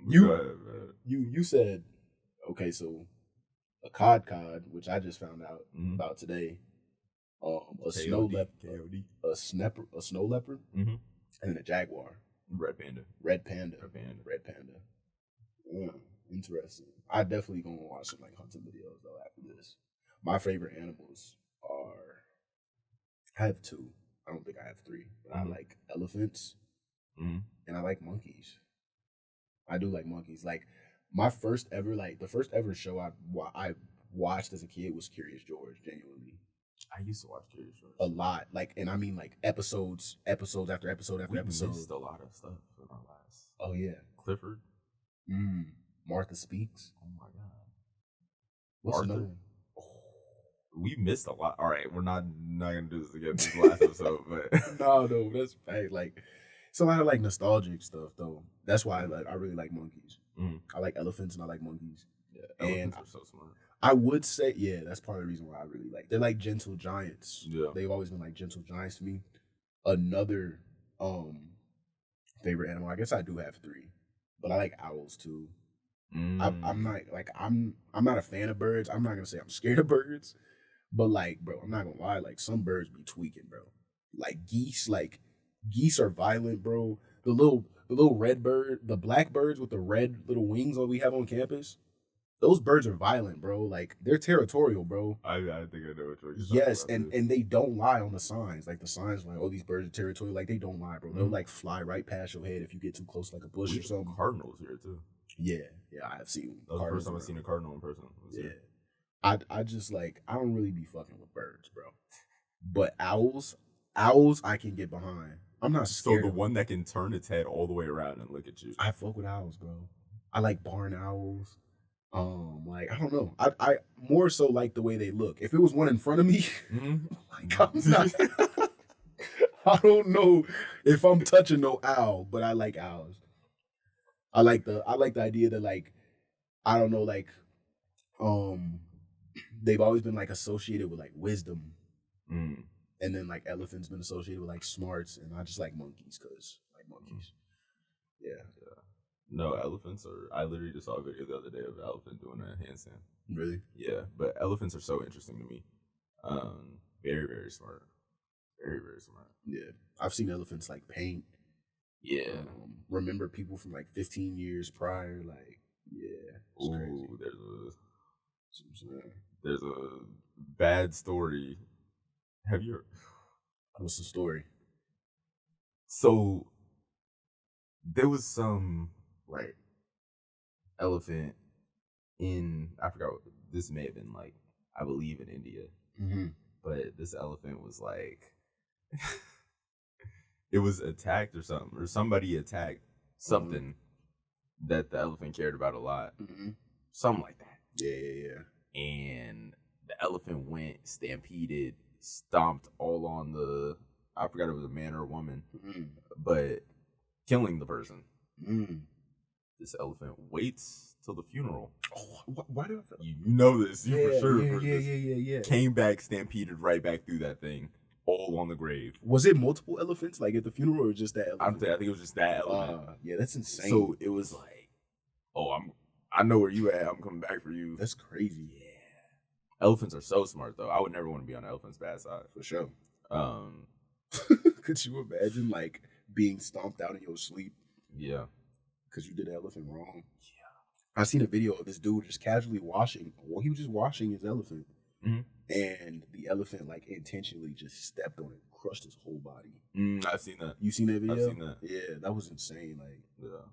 You said, okay, so a cod, which I just found out about today, a snow leopard, and then a jaguar. Red panda. Yeah, interesting. I definitely gonna watch some like hunting videos though after this. My favorite animals are, I have two. I don't think I have three, but I like elephants and I like monkeys. I do like monkeys. Like the first ever show I watched as a kid was Curious George. Genuinely, I used to watch Curious George a lot. Like, and I mean like episodes after episode. We missed a lot of stuff in our last. Oh yeah, Clifford. Martha Speaks. Oh my God. What's another one? We missed a lot. All right, we're not gonna do this again this last episode, but no, that's right. Like, it's a lot of like nostalgic stuff though. That's why I really like monkeys. I like elephants and I like monkeys. Yeah, elephants are so smart. I would say, that's part of the reason why I really like. They're like gentle giants. Yeah, they've always been like gentle giants to me. Another favorite animal, I guess I do have three, but I like owls too. I'm not a fan of birds. I'm not gonna say I'm scared of birds, but like, bro, I'm not gonna lie. Like, some birds be tweaking, bro. Like geese are violent, bro. The little red bird, the black birds with the red little wings that we have on campus, Those birds are violent, bro. Like, they're territorial, bro. I think I know what you're talking Yes, about. and they don't lie on the signs. Like, the signs like, oh, these birds are territorial. Like, they don't lie, bro. They'll like fly right past your head if you get too close, like a bush or something. Cardinals here too. Yeah, I've seen. That was the first time I've seen a cardinal in person. Yeah, I just like, I don't really be fucking with birds, bro. But owls, I can get behind. I'm not scared. So the one that can turn its head all the way around and look at you. I fuck with owls, bro. I like barn owls. Like, I don't know. I more so like the way they look. If it was one in front of me, like, I'm not. I don't know if I'm touching no owl, but I like owls. I like the idea that, like, I don't know, like, they've always been like associated with like wisdom. And then like elephants been associated with like smarts, and I just like monkeys because like monkeys. Yeah. No, elephants are. I literally just saw a video the other day of an elephant doing a handstand. Really? Yeah, but elephants are so interesting to me. Very, very smart. Very, very smart. Yeah, I've seen elephants like paint. Yeah. Remember people from like 15 years prior. Like, yeah. It's crazy. There's a bad story. Have you heard? What's the story? So there was some like elephant in, I forgot what, this may have been like, I believe in India. But this elephant was like it was attacked or something, or somebody attacked something that the elephant cared about a lot. Something like that. Yeah. And the elephant went, stampeded, stomped all on the, I forgot if it was a man or a woman, but killing the person. This elephant waits till the funeral. Oh, why do I feel? You know this. You for sure. Yeah. Came back, stampeded right back through that thing, all on the grave. Was it multiple elephants, like at the funeral, or just that elephant? I think it was just that elephant. Yeah, that's insane. So it was like, oh, I know where you at. I'm coming back for you. That's crazy. Yeah. Elephants are so smart, though. I would never want to be on an elephant's bad side. For sure. Could you imagine, like, being stomped out in your sleep? Yeah. Because you did the elephant wrong? Yeah. I seen a video of this dude just casually washing. Well, he was just washing his elephant. And the elephant, like, intentionally just stepped on it, crushed his whole body. I've seen that. You seen that video? I've seen that. Yeah, that was insane. Like, yeah.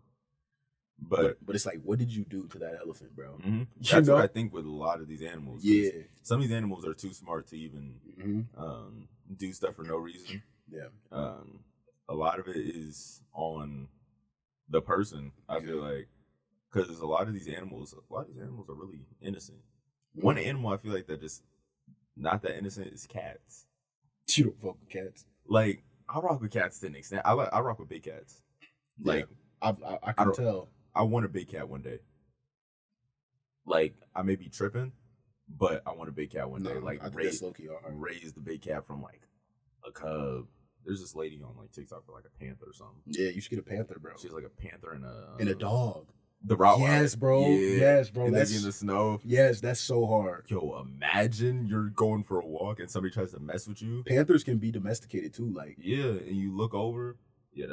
But it's like, what did you do to that elephant, bro? That's what I think with a lot of these animals. Yeah. Some of these animals are too smart to even do stuff for no reason. Yeah. A lot of it is on the person, I feel like, because a lot of these animals are really innocent. One animal I feel like that just not that innocent is cats. You don't fuck with cats. Like, I rock with cats to an extent. I rock with big cats. Like, I can tell. I want a big cat one day. Like, I may be tripping, but I want a big cat one day. Like, raise the big cat from like a cub. There's this lady on like TikTok for like a panther or something. Yeah, you should get a panther, bro. She's like a panther and a dog. The Rottweiler. Yes, bro. Yeah. Yes, bro. And that's in the snow. Yes, that's so hard. Yo, imagine you're going for a walk and somebody tries to mess with you. Panthers can be domesticated too. Like, yeah, and you look over. Yeah,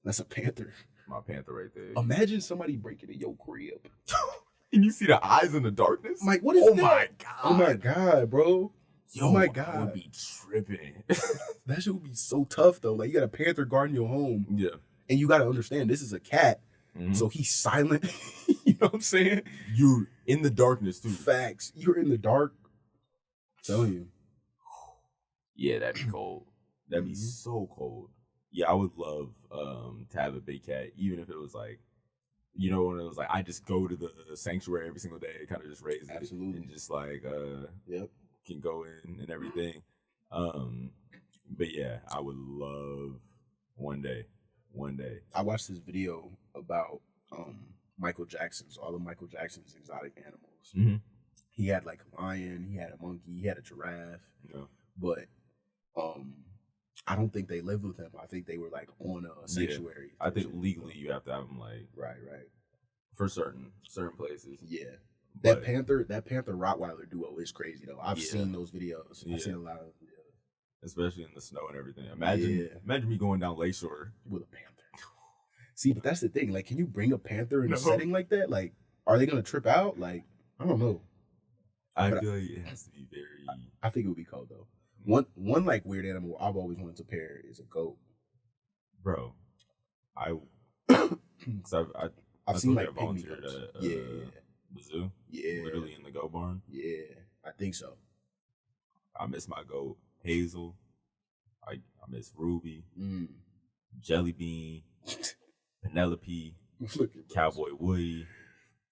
that's a panther. My panther right there. Imagine somebody breaking in your crib. And you see the eyes in the darkness? Like, what is that? My God. Oh my God, bro. Yo, oh my God. I would be tripping. That shit would be so tough though. Like, you got a panther guarding your home. Yeah. And you gotta understand, this is a cat. So he's silent. You know what I'm saying? You're in the darkness too. Facts. You're in the dark. I'm telling you. Yeah, that'd be cold. That'd be so cold. Yeah, I would love to have a big cat, even if it was like, you know, when it was like, I just go to the sanctuary every single day, kind of just raise it. And just like, can go in and everything. But yeah, I would love one day. I watched this video about Michael Jackson's exotic animals. He had like a lion, he had a monkey, he had a giraffe. Yeah. But I don't think they lived with him. I think they were like on a sanctuary. I think legally you have to have them like right for certain places. Yeah. That Panther Rottweiler duo is crazy though. I've seen those videos. I've seen a lot of videos. Especially in the snow and everything. Imagine me going down Lakeshore with a panther. See, but that's the thing. Like, can you bring a panther in a setting like that? Like, are they gonna trip out? Like, I don't know. I feel like it has to be very. I think it would be cold though. One like weird animal I've always wanted to pair is a goat. Bro, I've seen like volunteered at the zoo. Yeah, literally in the goat barn. Yeah, I think so. I miss my goat Hazel. I miss Ruby, Jelly Bean, Penelope, Cowboy Woody.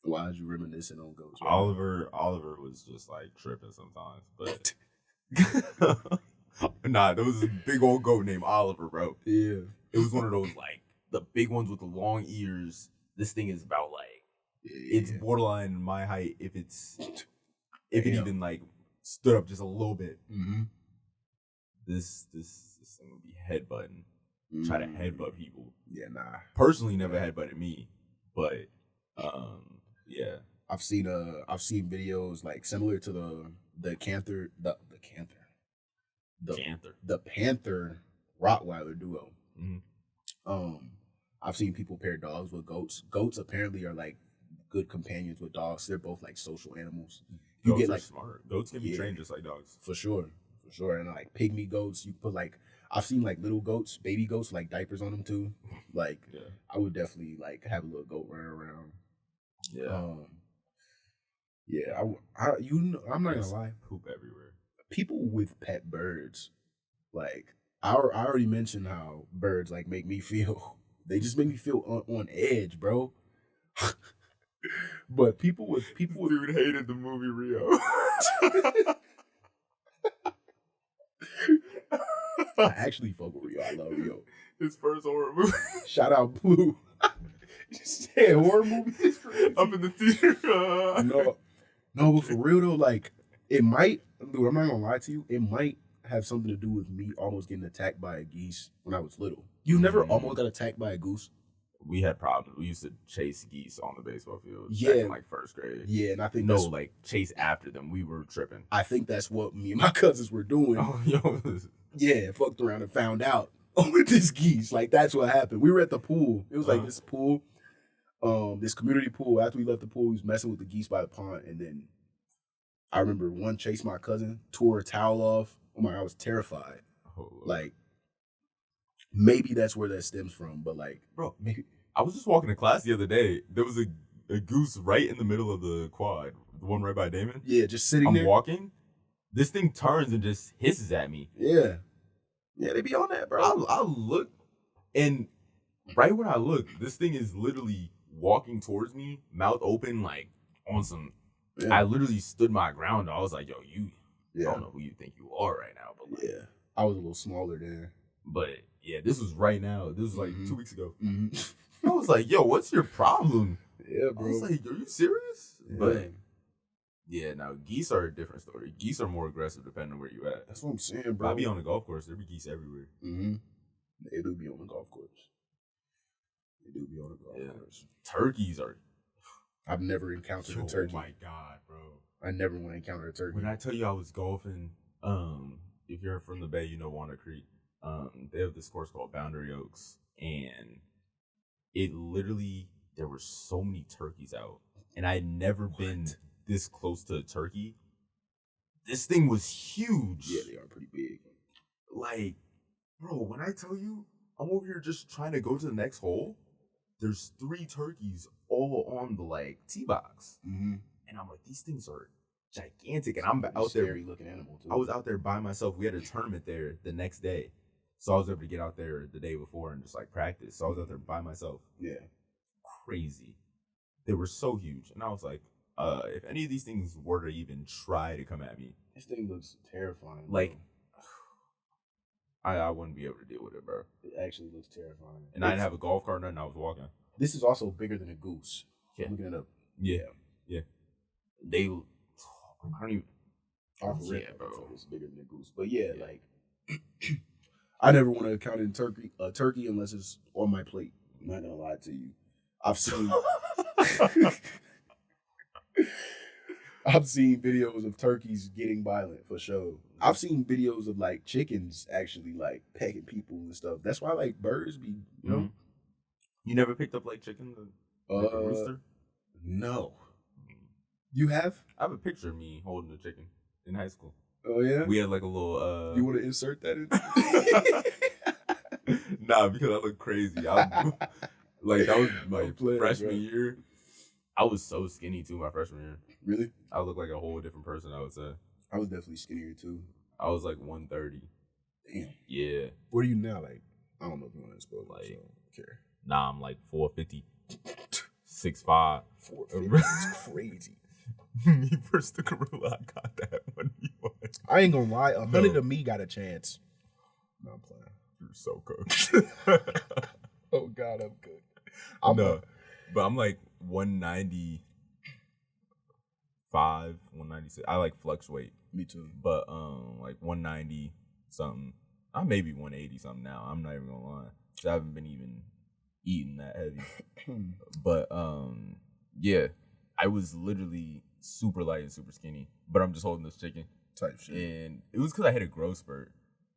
Why is you reminiscing on goats? Right? Oliver was just like tripping sometimes, but nah, there was a big old goat named Oliver, bro. Yeah, it was one of those like the big ones with the long ears. This thing is about like it's borderline my height if it even like stood up just a little bit. Mm-hmm. This thing would be headbutting. Try to headbutt people. Yeah, nah. Personally, never headbutted me, but yeah. I've seen videos like similar to the Panther Rottweiler duo. Mm-hmm. I've seen people pair dogs with goats. Goats apparently are like good companions with dogs. They're both like social animals. You goats get like smart. Goats can be trained just like dogs. For sure. And like pygmy goats, you put like I've seen like little goats, baby goats, like diapers on them too. Like I would definitely like have a little goat running around. Yeah. I'm not gonna lie. Poop everywhere. People with pet birds, like I already mentioned how birds like make me feel. They just make me feel on edge, bro. But people with dude hated the movie Rio. I actually fuck with Rio. I love Rio. His first horror movie. Shout out Blue. Yeah, horror movie. Up in the theater. No, but for real though, like it might. Dude, I'm not gonna lie to you. It might have something to do with me almost getting attacked by a geese when I was little. You never almost got attacked by a goose? We had problems. We used to chase geese on the baseball field. Yeah, back in like first grade. Yeah, and I think like chase after them. We were tripping. I think that's what me and my cousins were doing. Oh, yo. Yeah, fucked around and found out with this geese. Like that's what happened. We were at the pool. It was like this pool, this community pool. After we left the pool, we was messing with the geese by the pond, and then I remember one chased my cousin, tore a towel off. Oh my God, I was terrified. Oh, like maybe that's where that stems from. But like, bro, maybe I was just walking to class the other day. There was a goose right in the middle of the quad, the one right by Damon. Yeah, just sitting there. I'm walking. This thing turns and just hisses at me. Yeah, they be on that, bro. I look, and right when I look, this thing is literally walking towards me, mouth open, like on some. Yeah. I literally stood my ground. I was like, "Yo, you don't know who you think you are right now." But like, I was a little smaller then. But yeah, this was right now. This was like 2 weeks ago. Mm-hmm. I was like, "Yo, what's your problem?" Yeah, bro. I was like, "Are you serious?" Yeah. But yeah, now geese are a different story. Geese are more aggressive depending on where you at. That's what I'm saying, bro. If I be on the golf course, there be geese everywhere. Mm-hmm. They do be on the golf course. Turkeys are. I've never encountered a turkey. Oh my God, bro. I never want to encounter a turkey. When I tell you I was golfing, if you're from the Bay, you know Walnut Creek. They have this course called Boundary Oaks, and it literally there were so many turkeys out, and I had never been this close to a turkey. This thing was huge. Yeah, they are pretty big. Like, bro, when I tell you I'm over here just trying to go to the next hole, there's 3 turkeys all on the like tee box, and I'm like, these things are gigantic, and I'm out there. Scary looking animal too. I was out there by myself. We had a tournament there the next day, so I was able to get out there the day before and just like practice. So I was out there by myself. Yeah, crazy. They were so huge, and I was like, if any of these things were to even try to come at me, this thing looks terrifying. Like, I wouldn't be able to deal with it, bro. It actually looks terrifying. And I didn't have a golf cart, nothing. I was walking. This is also bigger than a goose. Yeah. I'm looking it up. Yeah. They, I don't even. Bro. It's bigger than a goose. But yeah, like, I never want to count in a turkey unless it's on my plate. I'm not gonna lie to you. I've seen videos of turkeys getting violent for sure. I've seen videos of like chickens actually like pecking people and stuff. That's why like birds be, you know. You never picked up like chicken, like a rooster? No. You have? I have a picture of me holding a chicken in high school. Oh yeah. We had like a little. You want to insert that in? Nah, because I look crazy. Like that was my freshman year. I was so skinny too my freshman year. Really? I looked like a whole different person, I would say. I was definitely skinnier too. I was like 130. Damn. Yeah. What are you now? Like, I don't know if you want to expose like, so I don't care. Nah, I'm like 450. 6'5". 450 is crazy. Me versus the gorilla, I got that one. I ain't gonna lie, 100 of me got a chance. No, I'm playing. You're so cooked. Oh God, I'm good. But I'm like 195, 196. I like fluctuate. Me too. But like 190 something. I may be 180 something now. I'm not even gonna lie. So I haven't been even eating that heavy. But yeah, I was literally super light and super skinny. But I'm just holding this chicken type shit. And it was because I hit a growth spurt.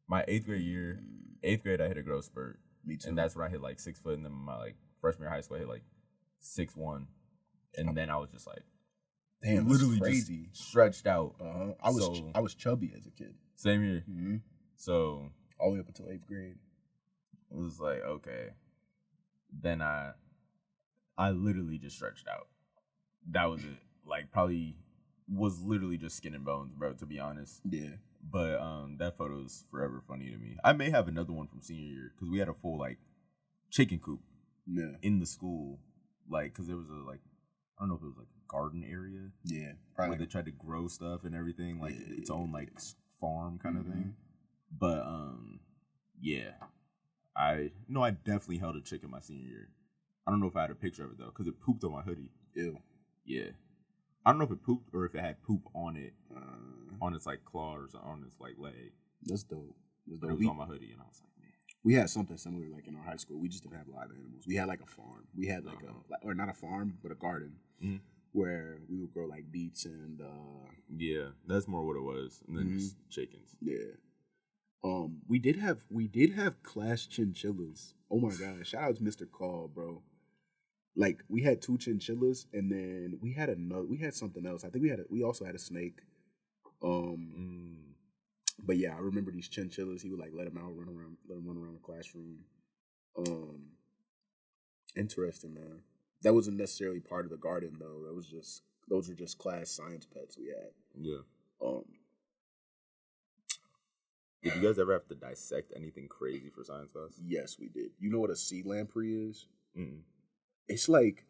My 8th grade, I hit a growth spurt. Me too. And that's when I hit like 6 foot. And then my like freshman year of high school, I hit like 6'1". And then I was just like, damn, literally crazy. Just stretched out. I was chubby as a kid. Same here. Mm-hmm. So all the way up until 8th grade. It was like, okay. Then I literally just stretched out. That was it. Like probably was literally just skin and bones, bro, to be honest. Yeah. But that photo is forever funny to me. I may have another one from senior year because we had a full like chicken coop in the school. Like, because there was I don't know if it was like a garden area. Yeah. Probably. Where they tried to grow stuff and everything, like its own like farm kind of thing. But yeah. I definitely held a chicken my senior year. I don't know if I had a picture of it though, because it pooped on my hoodie. Ew. Yeah. I don't know if it pooped or if it had poop on it, on its like claw or on its like leg. That's dope. But it was on my hoodie, and I was like, man. We had something similar like in our high school. We just didn't have live animals. We had like a farm. We had like or not a farm, but a garden where we would grow like beets and. Yeah, that's more what it was, and then just chickens. Yeah. We did have class chinchillas. Oh my god! Shout out to Mr. Call, bro. Like we had 2 chinchillas, and then we had something else. I think we also had a snake. But yeah, I remember these chinchillas. He would like let them run around the classroom. Interesting, man. That wasn't necessarily part of the garden though. Those were just class science pets we had. Yeah. Did you guys ever have to dissect anything crazy for science class? Yes, we did. You know what a sea lamprey is? Mm-mm. It's like,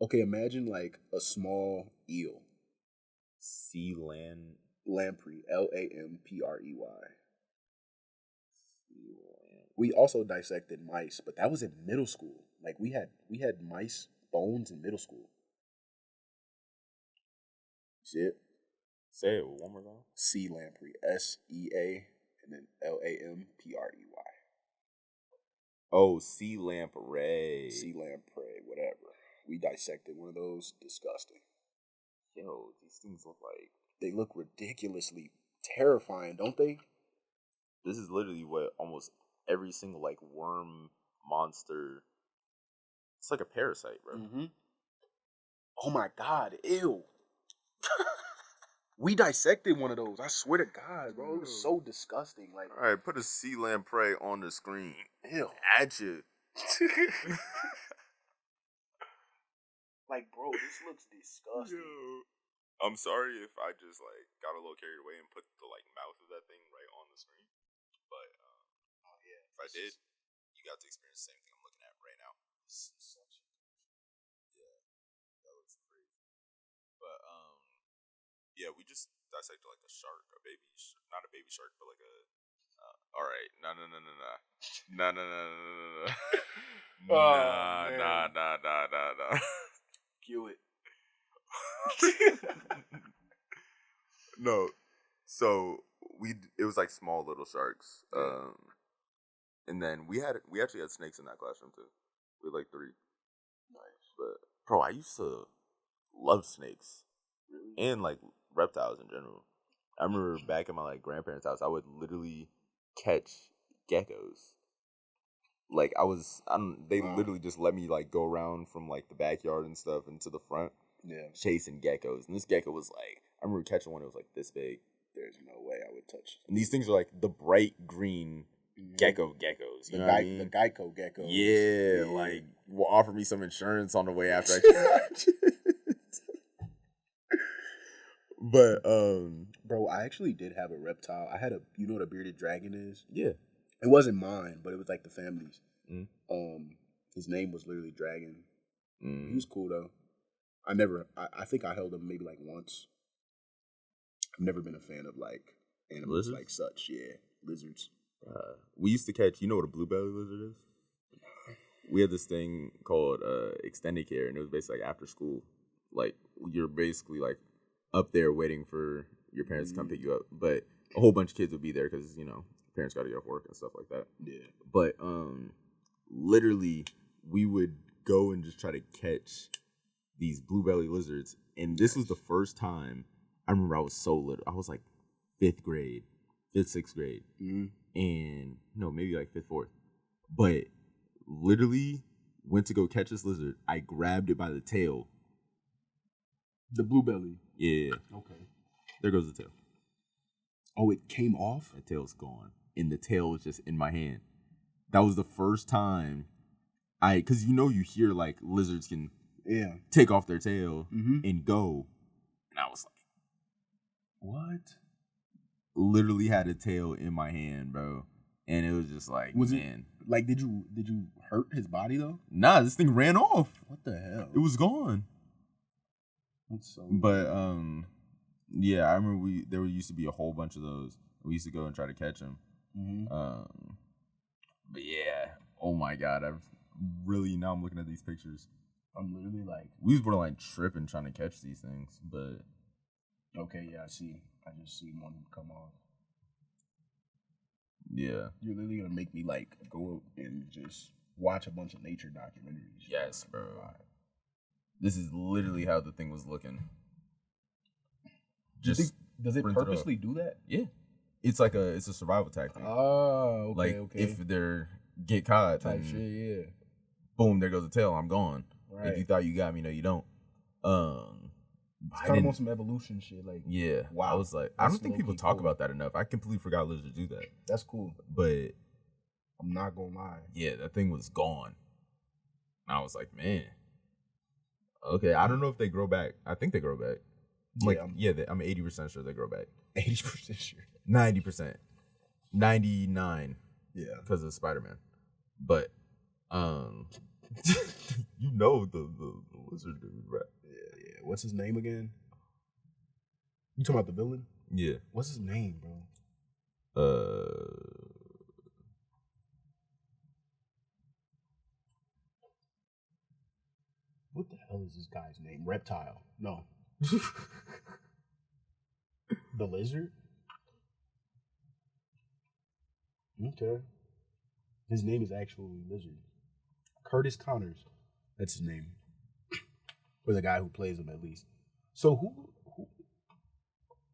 okay, imagine like a small eel. Sea lamprey, Lamprey. We also dissected mice, but that was in middle school. Like we had mice bones in middle school. See it? Say it one more time. Sea lamprey, SEA, and then LAMPREY. Oh, sea lamprey. Sea lamprey, whatever. We dissected one of those. Disgusting. Yo, these things look like... They look ridiculously terrifying, don't they? This is literally what almost every single, like, worm monster... It's like a parasite, bro. Mm-hmm. Oh my god, ew. We dissected one of those. I swear to God, bro. It was so disgusting. Like, all right, put a sea lamprey on the screen. Ew. At you. Like, bro, this looks disgusting. Yo. I'm sorry if I just, like, got a little carried away and put the, like, mouth of that thing right on the screen. But, if I did, you got to experience the same thing I'm looking at right now. Yeah, that looks crazy. But, yeah, we just dissected like a shark, not a baby shark, but like a. All right, no. Nah. Cue it. No, so it was like small little sharks, and then we actually had snakes in that classroom too. We had like 3. Nice, but bro, I used to love snakes, really, and like reptiles in general. I remember back at my like grandparents' house, I would literally catch geckos. Like they literally just let me like go around from like the backyard and stuff into the front, chasing geckos. And this gecko was like, I remember catching one, it was like this big. There's no way I would touch. And these things are like the bright green geckos. You know what I mean? The Geico geckos. Yeah, like will offer me some insurance on the way after I catch it. But bro, I actually did have a reptile. I had you know what a bearded dragon is? Yeah. It wasn't mine, but it was like the family's. Mm. His name was literally Dragon. He was cool though. I think I held him maybe like once. I've never been a fan of like animals like such. Yeah, lizards. We used to catch, you know what a blue belly lizard is? We had this thing called extended care, and it was basically like after school. Like, you're basically like up there waiting for your parents to come pick you up. But a whole bunch of kids would be there because, you know, parents got to get off work and stuff like that. Yeah. But literally, we would go and just try to catch these blue belly lizards. And this was the first time I remember I was so little. I was like 6th grade. And no, maybe like 5th, 4th. But literally went to go catch this lizard. I grabbed it by the tail. The blue belly. Yeah. Okay. There goes the tail. Oh, it came off? The tail's gone. And the tail was just in my hand. That was the first time because you know you hear like lizards can take off their tail and go. And I was like, what? Literally had a tail in my hand, bro. And it was just like, man. Like, did you hurt his body though? Nah, this thing ran off. What the hell? It was gone. That's so But yeah, I remember there used to be a whole bunch of those. We used to go and try to catch them. But yeah, oh my God, now I'm looking at these pictures. I'm literally like, we was borderline tripping trying to catch these things, but okay, yeah, I see. I just see one come off. Yeah, you're literally gonna make me like go and just watch a bunch of nature documentaries. Yes, bro. This is literally how the thing was looking. Does it purposely do that? Yeah. It's a survival tactic. Oh, okay, like if they're get caught, type shit, yeah. Boom, there goes the tail. I'm gone. Right. If you thought you got me, no, you don't. It's kind of on some evolution shit. Like, yeah, wow. I was like, I don't think people talk about that enough. I completely forgot lizards do that. That's cool, but I'm not gonna lie. Yeah, that thing was gone. And I was like, man. Okay, I don't know if they grow back. I think they grow back. I'm 80% sure they grow back. 80% sure. 90%. 99. Yeah. Because of Spider-Man. But, you know the lizard dude, right? Yeah. What's his name again? You talking about the villain? Yeah. What's his name, bro? What the hell is this guy's name? Reptile. No. The lizard? Okay. His name is actually Lizard. Curtis Connors. That's his name. Or the guy who plays him, at least. So who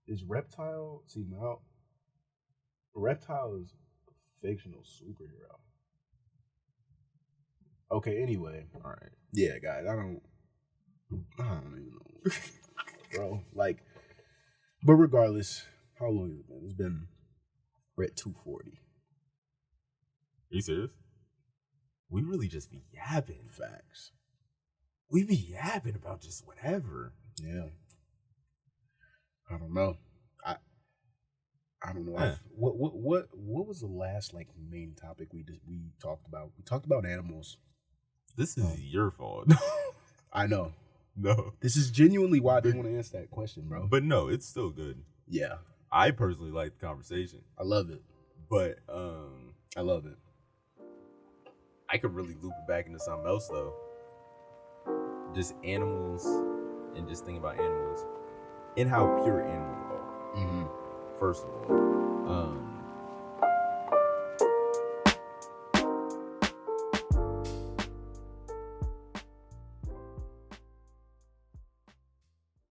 is Reptile? See, now Reptile is a fictional superhero. Okay, anyway. All right. Yeah, guys, I don't even know. Bro, like, but regardless, how long has it been? We're at 2:40. Are you serious? We really just be yapping. Facts. We be yapping about just whatever. Yeah. I don't know. I don't know. Yeah. What was the last like main topic we talked about? We talked about animals. This is your fault. I know. No. This is genuinely why I didn't want to answer that question, bro. But no, it's still good. Yeah. I personally like the conversation. I love it. But I love it. I could really loop it back into something else though. Just animals and just thinking about animals and how pure animals are. Mm-hmm. First of all.